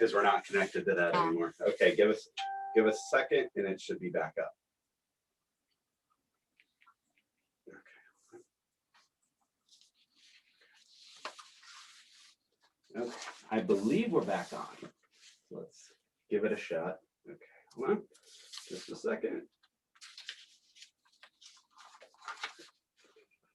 because we're not connected to that anymore. Okay, give us a second and it should be back up. Okay, I believe we're back on. Let's give it a shot. Okay, hold on just a second.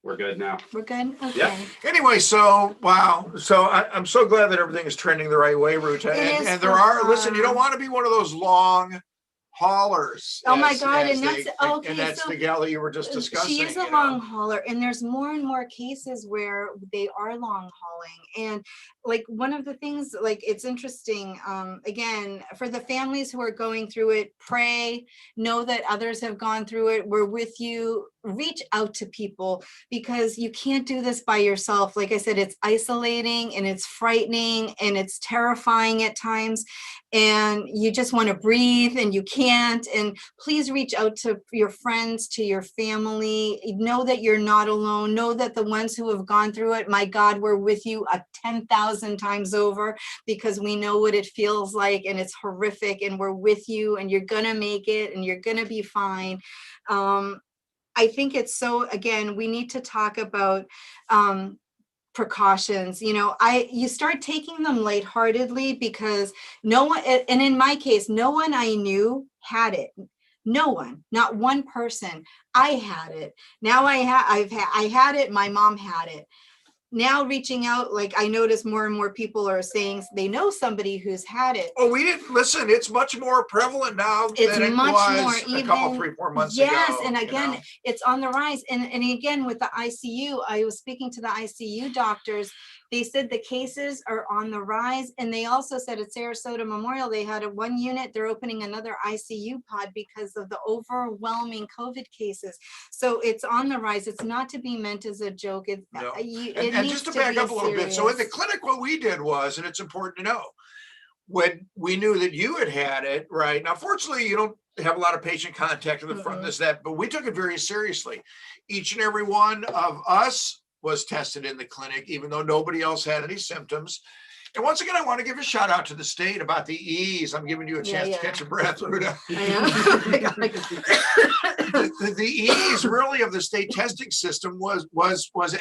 We're good now. We're good. Okay. Yeah. Anyway, so wow. So I'm so glad that everything is trending the right way, Ruta. And there are, listen, you don't want to be one of those long haulers. Oh my God. And that's okay. And that's so the gal that you were just discussing. she is a long hauler, and there's more and more cases where they are long hauling. And like one of the things, like it's interesting, again, for the families who are going through it, pray, know that others have gone through it. We're with you. Reach out to people, because you can't do this by yourself. Like I said, it's isolating and it's frightening and it's terrifying at times, and you just want to breathe and you can't. And please reach out to your friends, to your family. Know that you're not alone. Know that the ones who have gone through it, my God, we're with you 10,000 times over, because we know what it feels like, and it's horrific, and we're with you, and you're gonna make it, and you're gonna be fine. I think it's so, again, we need to talk about precautions. You know, you start taking them lightheartedly, because no one, and in my case, no one I knew had it. No one, not one person. I had it. Now I had it. My mom had it. Now reaching out, like I notice more and more people are saying they know somebody who's had it. Oh, we didn't listen. It's much more prevalent now than it was a couple, 3-4 months ago. Yes, and again, it's on the rise. And again, with the ICU, I was speaking to the ICU doctors. They said the cases are on the rise, and they also said at Sarasota Memorial they had one unit. They're opening another ICU pod because of the overwhelming COVID cases. So it's on the rise. It's not to be meant as a joke. And just to back up a little bit, so in the clinic, what we did was, and it's important to know, when we knew that you had it, right? Now, fortunately, you don't have a lot of patient contact in the front, this, that, but we took it very seriously. Each and every one of us was tested in the clinic, even though nobody else had any symptoms. And once again, I want to give a shout out to the state about the ease. I'm giving you a chance to catch a breath, Ruta. The ease really of the state testing system was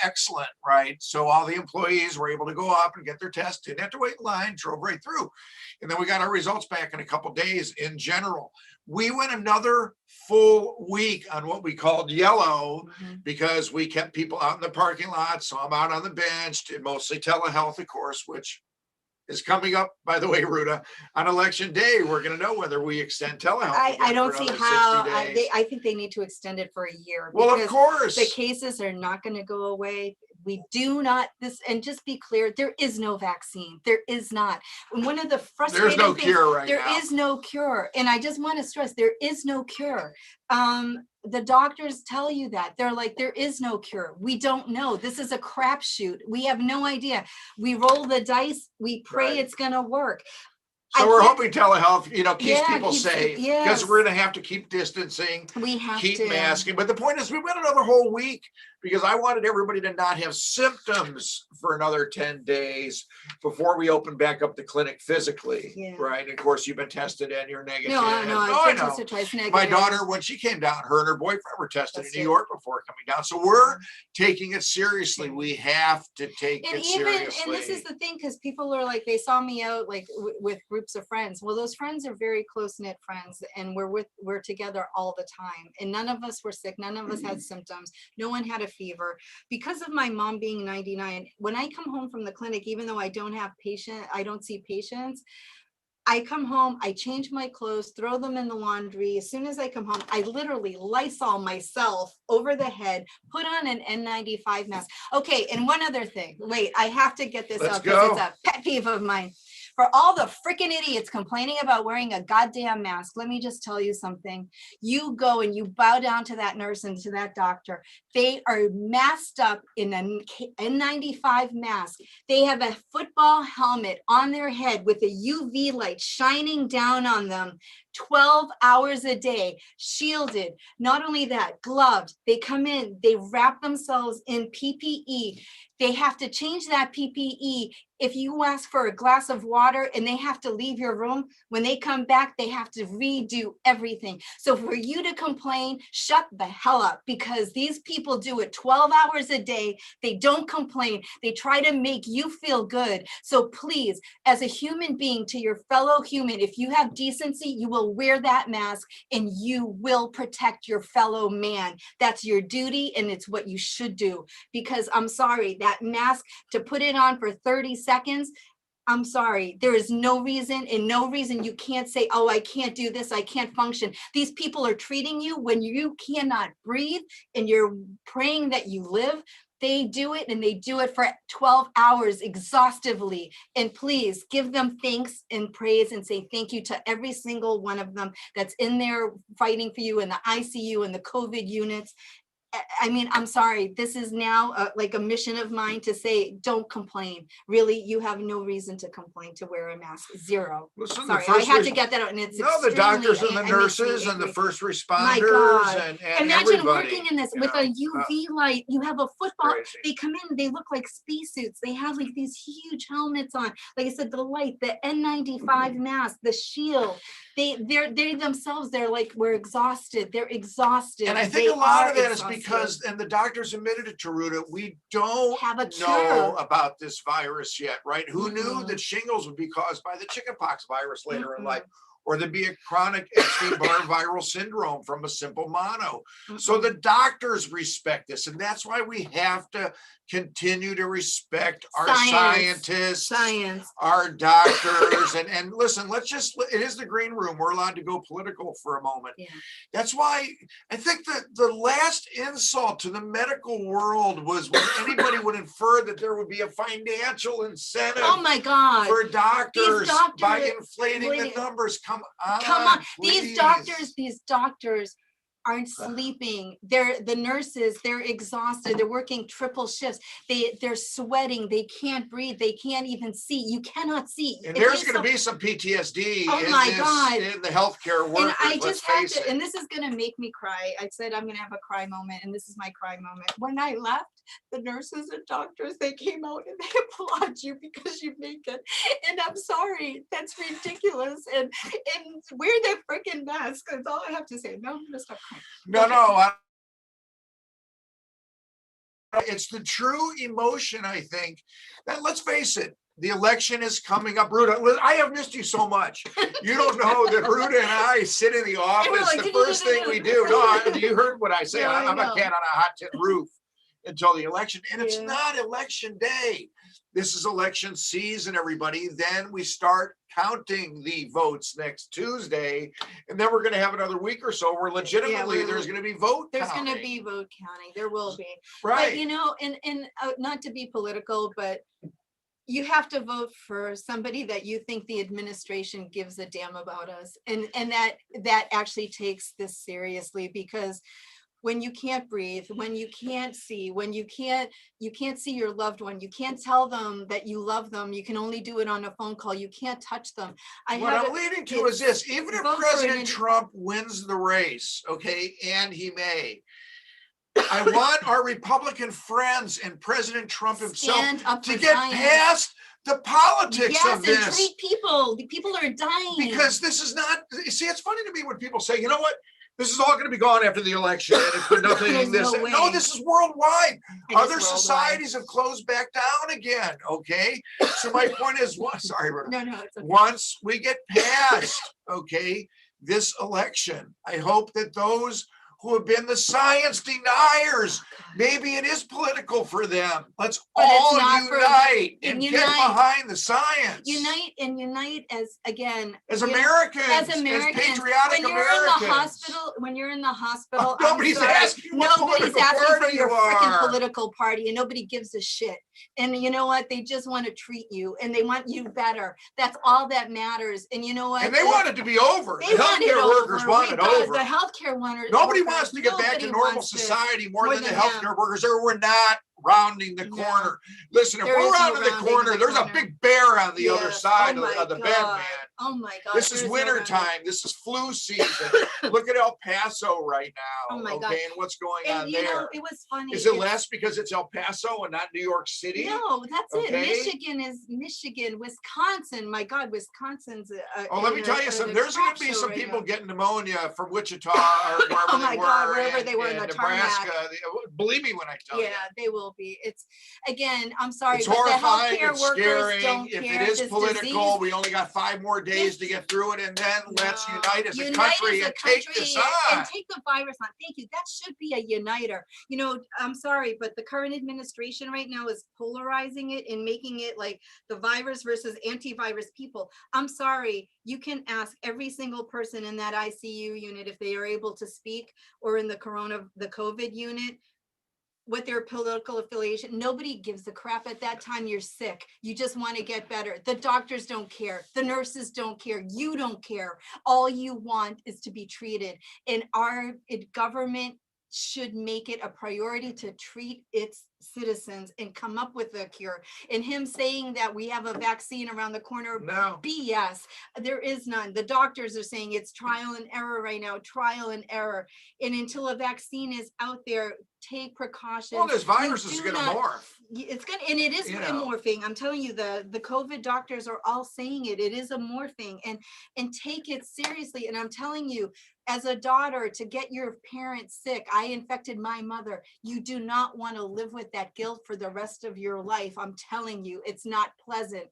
excellent, right? So all the employees were able to go up and get their test, didn't have to wait in line, drove right through. And then we got our results back in a couple of days in general. We went another full week on what we called yellow, because we kept people out in the parking lot, some out on the bench, mostly telehealth, of course, which is coming up, by the way, Ruta, on election day. We're going to know whether we extend telehealth. I don't see how. I think they need to extend it for a year. Well, of course. The cases are not going to go away. We do not, and just be clear, there is no vaccine. There is not. And one of the frustrating things, there's no cure right now. There is no cure. And I just want to stress, there is no cure. The doctors tell you that. They're like, there is no cure. We don't know. This is a crapshoot. We have no idea. We roll the dice. We pray it's going to work. So we're hoping telehealth, keeps people safe, because we're going to have to keep distancing, keep masking. But the point is, we went another whole week because I wanted everybody to not have symptoms for another 10 days before we open back up the clinic physically, right? And of course, you've been tested and you're negative. No, I tested twice negative. My daughter, when she came down, her and her boyfriend were tested in New York before coming down. So we're taking it seriously. We have to take it seriously. And this is the thing, because people are like, they saw me out like with groups of friends. Well, those friends are very close-knit friends, and we're together all the time. And none of us were sick. None of us had symptoms. No one had a fever. Because of my mom being 99, when I come home from the clinic, even though I don't see patients, I come home, I change my clothes, throw them in the laundry. As soon as I come home, I literally Lysol myself over the head, put on an N95 mask. Okay, and one other thing. Wait, I have to get this out because it's a pet peeve of mine. For all the freaking idiots complaining about wearing a goddamn mask, let me just tell you something. You go and you bow down to that nurse and to that doctor. They are masked up in an N95 mask. They have a football helmet on their head with a UV light shining down on them. 12 hours a day, shielded. Not only that, gloved. They come in, they wrap themselves in PPE. They have to change that PPE. If you ask for a glass of water and they have to leave your room, when they come back, they have to redo everything. So for you to complain, shut the hell up, because these people do it 12 hours a day. They don't complain. They try to make you feel good. So please, as a human being to your fellow human, if you have decency, you will wear that mask and you will protect your fellow man. That's your duty and it's what you should do. Because I'm sorry, that mask, to put it on for 30 seconds, I'm sorry, there is no reason you can't say, oh, I can't do this, I can't function. These people are treating you when you cannot breathe and you're praying that you live. They do it and they do it for 12 hours exhaustively. And please give them thanks and praise and say thank you to every single one of them that's in there fighting for you in the ICU and the COVID units. I mean, I'm sorry, this is now like a mission of mine to say, don't complain. Really, you have no reason to complain to wear a mask, zero. Listen, Sorry, I had to get that out, and it's no, the doctors and the extremely- nurses and the first My responders God. and Imagine everybody. working in this with you a know, UV light. You have a football. crazy. They come in, they look like spacesuits. They have like these huge helmets on. Like I said, the light, the N95 mask, the shield. They themselves, they're like, we're exhausted. They're exhausted. And I think They a lot are of that is exhausted. because, and the doctors admitted it to Ruta, we don't Have a know cure. about this virus yet, right? Who knew Mm-mm. that shingles would be caused by the chickenpox virus later in Mm-mm. life? Or there'd be a chronic Epstein-Barr viral syndrome from a simple mono. So the doctors respect this. And that's why we have to continue to respect our scientists, Science. our doctors. And listen, it is the green room. We're allowed to go political for a moment. Yeah. That's why I think that the last insult to the medical world was when anybody would infer that there would be a financial incentive Oh my God. for doctors by doctors- inflating the wait. numbers. Come on. These please. doctors aren't sleeping. The nurses, they're exhausted. They're working triple shifts. They're sweating. They can't breathe. They can't even see. You cannot see. And there's going to be some PTSD Oh my God. in the healthcare workers. And I let's just have face to, it. and this is going to make me cry. I said I'm going to have a cry moment, and this is my cry moment. When I left, the nurses and doctors, they came out and they applaud you because you make it. And I'm sorry, that's ridiculous. And wear that freaking mask. That's all I have to say. No, I'm going to stop crying. No. It's the true emotion, I think, that let's face it, the election is coming up. Ruta, I have missed you so much. You don't know that Ruta and I sit in the office. like, The first thing we do, you heard what I say. Yeah, I I'm a know. cat on a hot tin roof until the election. And it's Yeah. not election day. This is election season, everybody. Then we start counting the votes next Tuesday. And then we're going to have another week or so where legitimately there's going to be vote There's counting. going to be vote counting. There will be. Right. But, you know, and not to be political, but you have to vote for somebody that you think the administration gives a damn about us. And that actually takes this seriously, because when you can't breathe, when you can't see, when you can't see your loved one, you can't tell them that you love them. You can only do it on a phone call. You can't touch them. What I'm leading to is this: even if vote for President an- Trump wins the race, okay, and he may, I want our Republican friends and President Trump himself Stand up to for get science. past the politics Yes, of and this. treat people. The people are dying. Because this is not, you see, it's funny to me when people say, you know what, this is all going to be gone after the election. And it's for nothing. There's this. no way. No, this is worldwide. It is Other worldwide. societies have closed back down again. Okay. So my point is, sorry, Ruta. No, it's okay. Once we get past, okay, this election, I hope that those who have been the science deniers, maybe it is political for them. Let's But it's all not for- unite and and get unite. behind the science. Unite as, again, As you know, Americans, as Americans, patriotic when you're Americans. in the hospital, I'm Nobody's sorry, asking you what nobody's political asking for party your you freaking are. political party, and nobody gives a shit. And you know what? They just want to treat you, and they want you better. That's all that matters. And you know what? And they want it to be over. They The want it healthcare workers over. want We it got- over. The healthcare workers. Nobody wants to get back to nobody normal wants to. society more than the than healthcare them. workers, or we're not rounding the No. corner. Listen, if There we're is no rounding the rounding corner, the there's a corner. big bear on the other Yes. side Oh my of the bed, God. man. Oh my God. This is There's no winter rounding. time. This is flu season. Look at El Paso right now. Oh my Okay, God. and what's going And on you know, there? it was funny. Is it It's- less because it's El Paso and not New York City? No, that's it. Okay. Michigan is Michigan, Wisconsin. My God, Wisconsin's. Oh, let me tell you something. There's going to be some people getting pneumonia from Wichita or wherever Oh they my were, God, wherever and- they were in and the tarmac. Nebraska. Believe me when I tell you. Yeah, they will be. It's again, I'm sorry, It's but the horrifying, healthcare it's workers scaring. don't If care. it is This political, disease- we only got 5 more days to get through it, and then let's No. unite as a Unite country as a and take country this and on. take the virus on. Thank you. That should be a uniter. You know, I'm sorry, but the current administration right now is polarizing it and making it like the virus versus antivirus people. I'm sorry. You can ask every single person in that ICU unit if they are able to speak, or in the COVID unit, what their political affiliation. Nobody gives a crap at that time. You're sick. You just want to get better. The doctors don't care. The nurses don't care. You don't care. All you want is to be treated. And our government should make it a priority to treat its citizens and come up with a cure. And him saying that we have a vaccine around the corner, No. BS. There is none. The doctors are saying it's trial and error right now, trial and error. And until a vaccine is out there, take precautions. Well, this virus You is do going to not- morph. It's gonna, and it is You know. morphing. I'm telling you, the COVID doctors are all saying it. It is a morphing, and take it seriously. And I'm telling you, as a daughter, to get your parents sick, I infected my mother. You do not want to live with that guilt for the rest of your life. I'm telling you, it's not pleasant.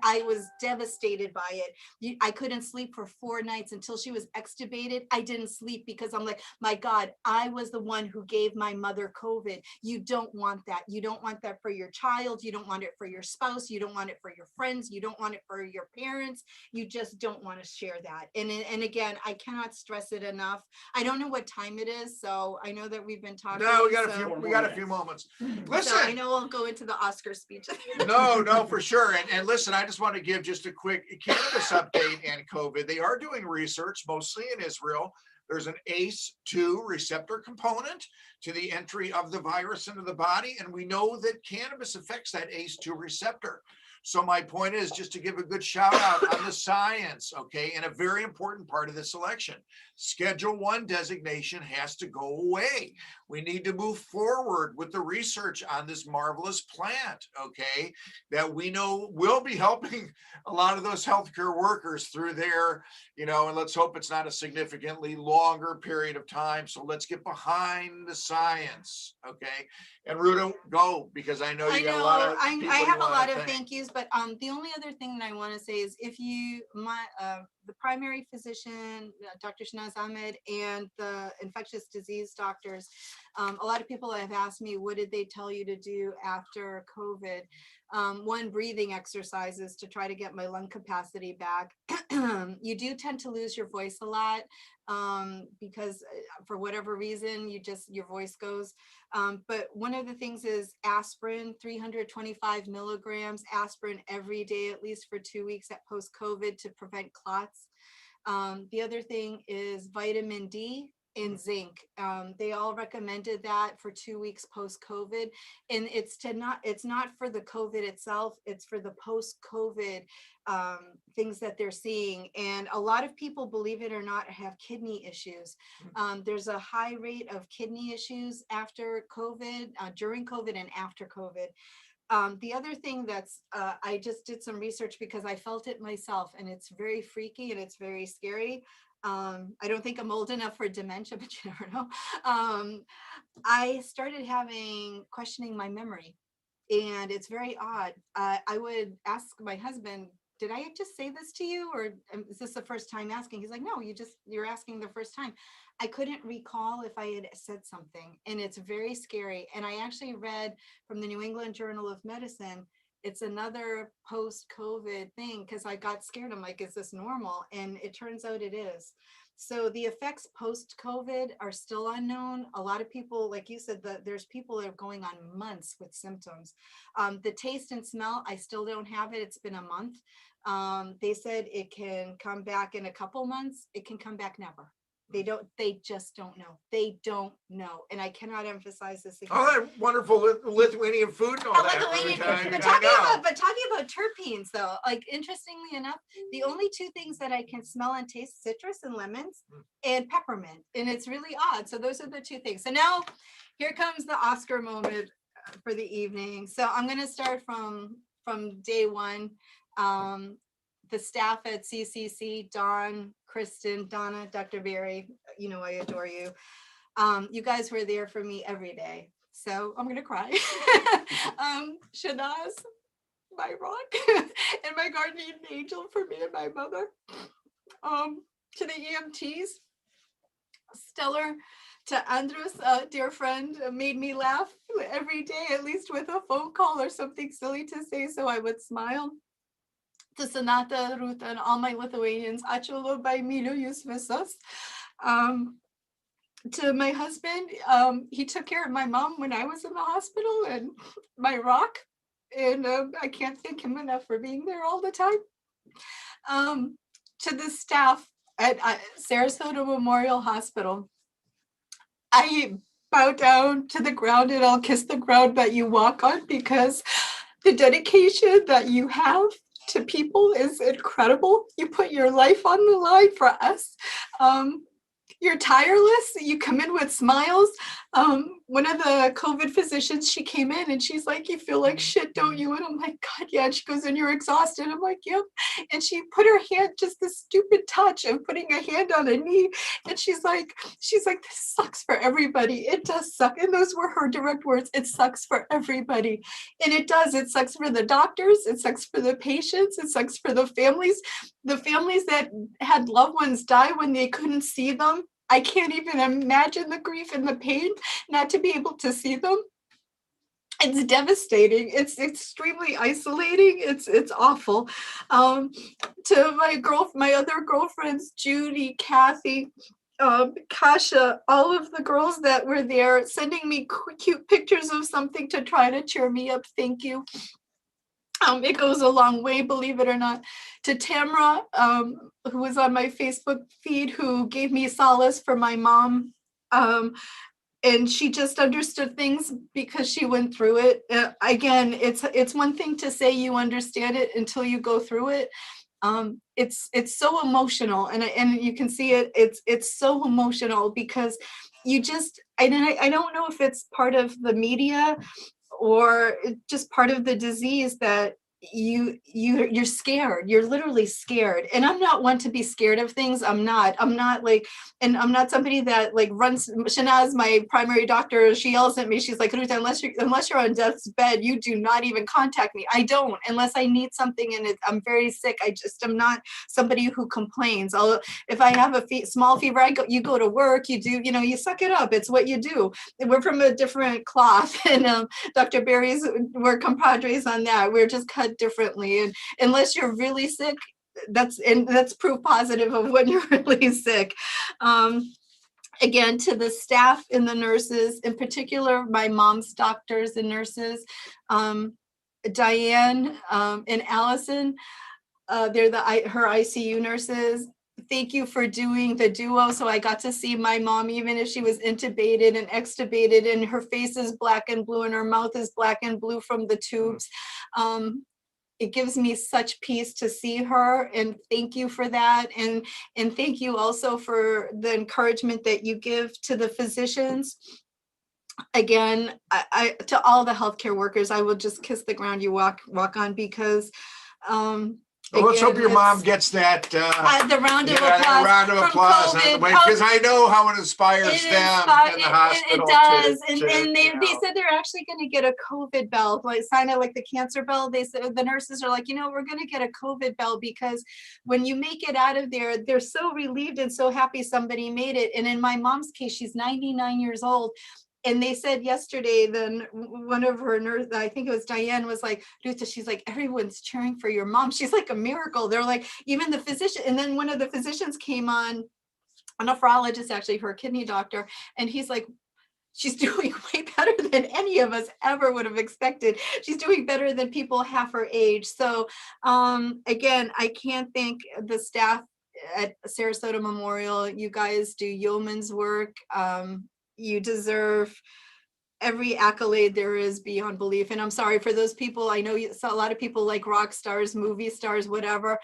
I was devastated by it. I couldn't sleep for 4 nights until she was extubated. I didn't sleep because I'm like, my God, I was the one who gave my mother COVID. You don't want that. You don't want that for your child. You don't want it for your spouse. You don't want it for your friends. You don't want it for your parents. You just don't want to share that. And again, I cannot stress it enough. I don't know what time it is, so I know that we've been talking. No, we got a so- few. We got a few moments. Listen. So I know I'll go into the Oscar speech. No, for sure. And listen, I just want to give just a quick cannabis update and COVID. They are doing research, mostly in Israel. There's an ACE2 receptor component to the entry of the virus into the body. And we know that cannabis affects that ACE2 receptor. So my point is just to give a good shout out on the science, okay? And a very important part of this election. Schedule 1 designation has to go away. We need to move forward with the research on this marvelous plant, okay? That we know will be helping a lot of those healthcare workers through their, and let's hope it's not a significantly longer period of time. So let's get behind the science, okay? And Ruta, go, because I know you got a lot of people I have you a lot wanna of thank. thank yous, but the only other thing that I want to say is if you, the primary physician, Dr. Shanaz Ahmed, and the infectious disease doctors, a lot of people have asked me, what did they tell you to do after COVID? One, breathing exercises to try to get my lung capacity back. You do tend to lose your voice a lot because for whatever reason, your voice goes. But one of the things is aspirin, 325 milligrams aspirin every day, at least for 2 weeks at post-COVID to prevent clots. The other thing is vitamin D and zinc. They all recommended that for 2 weeks post-COVID. And it's not for the COVID itself, it's for the post-COVID things that they're seeing. And a lot of people, believe it or not, have kidney issues. There's a high rate of kidney issues after COVID, during COVID and after COVID. The other thing that's, I just did some research because I felt it myself, and it's very freaky and it's very scary. I don't think I'm old enough for dementia, but you never know. I started questioning my memory, and it's very odd. I would ask my husband, did I just say this to you, or is this the first time asking? He's like, no, you're asking the first time. I couldn't recall if I had said something, and it's very scary. And I actually read from the New England Journal of Medicine, it's another post-COVID thing, because I got scared. I'm like, is this normal? And it turns out it is. So the effects post-COVID are still unknown. A lot of people, like you said, there's people that are going on months with symptoms. The taste and smell, I still don't have it. It's been a month. They said it can come back in a couple months. It can come back never. They just don't know. They don't know. And I cannot emphasize this again. All that wonderful Lithuanian food and all that. Lithuanian food. I But talking about terpenes though, like interestingly enough, the only two things that I can smell and taste, citrus and lemons and peppermint. And it's really odd. So those are the two things. So now here comes the Oscar moment for the evening. So I'm going to start from day one. The staff at CCC, Dawn, Kristen, Donna, Dr. Berry, you know, I adore you. You guys were there for me every day. So I'm gonna cry. Shanaz, my rock, and my guardian angel for me and my mother. To the EMTs, Stellar, to Andres, dear friend, made me laugh every day, at least with a phone call or something silly to say so I would smile. To Sonata, Ruta, and all my Lithuanians, ačiū labai, myliu jūs visus. To my husband, he took care of my mom when I was in the hospital, and my rock, and I can't thank him enough for being there all the time. To the staff at Sarasota Memorial Hospital, I bow down to the ground and I'll kiss the ground that you walk on, because the dedication that you have to people is incredible. You put your life on the line for us. You're tireless. You come in with smiles. One of the COVID physicians, she came in and she's like, you feel like shit, don't you? And I'm like, God, yeah. And she goes, and you're exhausted. I'm like, yep. And she put her hand, just this stupid touch of putting a hand on a knee. And she's like, this sucks for everybody. It does suck. And those were her direct words. It sucks for everybody. And it does. It sucks for the doctors. It sucks for the patients. It sucks for the families that had loved ones die when they couldn't see them. I can't even imagine the grief and the pain not to be able to see them. It's devastating. It's extremely isolating. It's awful. To my other girlfriends, Judy, Kathy, Kasha, all of the girls that were there, sending me cute pictures of something to try to cheer me up. Thank you. It goes a long way, believe it or not. To Tamra, who was on my Facebook feed, who gave me solace for my mom. And she just understood things because she went through it. Again, it's one thing to say you understand it until you go through it. It's so emotional, and you can see it. It's so emotional because you just, I don't know if it's part of the media or just part of the disease that you're scared. You're literally scared. And I'm not one to be scared of things. I'm not like, and I'm not somebody that like runs. Shanaz, my primary doctor, she yells at me. She's like, Ruta, unless you're on death's bed, you do not even contact me. I don't, unless I need something and I'm very sick. I'm not somebody who complains. If I have a small fever, you go to work, you do, you suck it up. It's what you do. We're from a different cloth, and Dr. Berry's, we're compadres on that. We're just cut differently, and unless you're really sick, that's proof positive of when you're really sick. Again, to the staff and the nurses, in particular my mom's doctors and nurses, Diane and Allison, they're her ICU nurses. Thank you for doing the duo. So I got to see my mom, even if she was intubated and extubated, and her face is black and blue and her mouth is black and blue from the tubes. It gives me such peace to see her, and thank you for that. And thank you also for the encouragement that you give to the physicians. Again, I to all the healthcare workers, I will just kiss the ground you walk on, because well, let's hope your mom gets that the round of applause because I know how it inspires them in the hospital. It does, and they said they're actually going to get a COVID bell, like sign it like the cancer bell. They said the nurses are like, we're going to get a COVID bell, because when you make it out of there, they're so relieved and so happy somebody made it. And in my mom's case, she's 99 years old. And they said yesterday, then one of her nurses, I think it was Diane, was like, Ruta, she's like, everyone's cheering for your mom. She's like a miracle. They're like, even the physician. And then one of the physicians came on, a nephrologist, actually, her kidney doctor. And he's like, she's doing way better than any of us ever would have expected. She's doing better than people half her age. So again, I can't thank the staff at Sarasota Memorial. You guys do yeoman's work. You deserve every accolade there is beyond belief. And I'm sorry for those people. I know you saw a lot of people like rock stars, movie stars, whatever.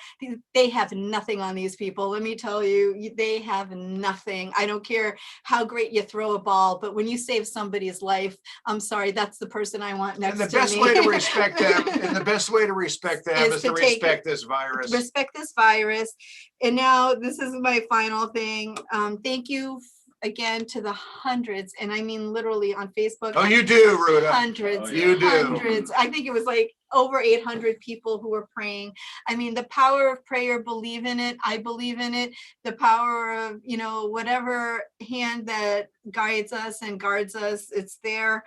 They have nothing on these people. Let me tell you, they have nothing. I don't care how great you throw a ball, but when you save somebody's life, I'm sorry, that's the person I want next to me. And the best way to respect them, is to respect this virus. Respect this virus. And now this is my final thing. Thank you again to the hundreds, and I mean literally on Facebook. Oh, you do, Ruta. Hundreds, Oh, yeah. You do. hundreds. I think it was like over 800 people who were praying. I mean, the power of prayer, believe in it. I believe in it. The power of, you know, whatever hand that guides us and guards us, it's there.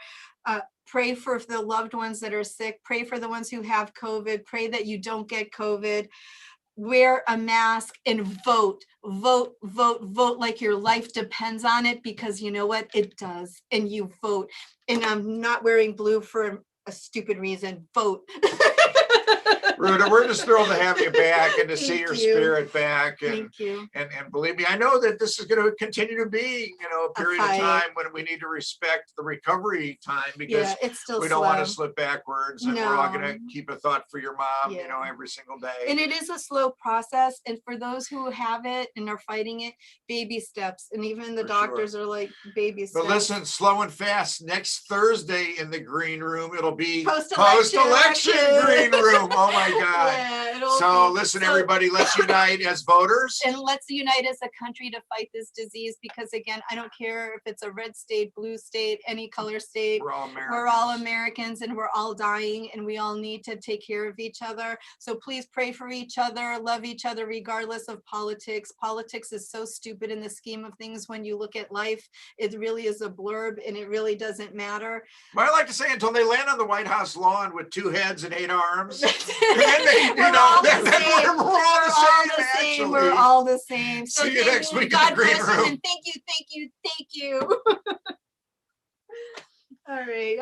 Pray for the loved ones that are sick. Pray for the ones who have COVID. Pray that you don't get COVID. Wear a mask and vote like your life depends on it, because you know what, it does. And you vote. And I'm not wearing blue for a stupid reason. Vote. Ruta, we're just thrilled to have you back and to see Thank your you. spirit back. And, Thank you. and believe me, I know that this is going to continue to be, you know, a period of fight. time when we need to respect the recovery time, because Yeah, it's still we don't want to slow. slip backwards, and we're all going to No. keep a thought for your mom, you know, Yeah. every single day. And it is a slow process. And for those who have it and are fighting it, baby steps. And even the For sure. doctors are like, baby steps. But listen, slow and fast, next Thursday in the green room, it'll be Post-election. post-election green room. Oh my God. Yeah, it'll So be- listen, so- everybody, let's unite as voters. And let's unite as a country to fight this disease, because again, I don't care if it's a red state, blue state, any color state. We're all Americans. We're all Americans and we're all dying, and we all need to take care of each other. So please pray for each other, love each other regardless of politics. Politics is so stupid in the scheme of things. When you look at life, it really is a blurb and it really doesn't matter. But I like to say, until they land on the White House lawn with 2 heads and 8 arms, then We're all the then same. we're all the same, actually. We're all the same. So See you thank next week in the God green bless you, room. and thank you. All right.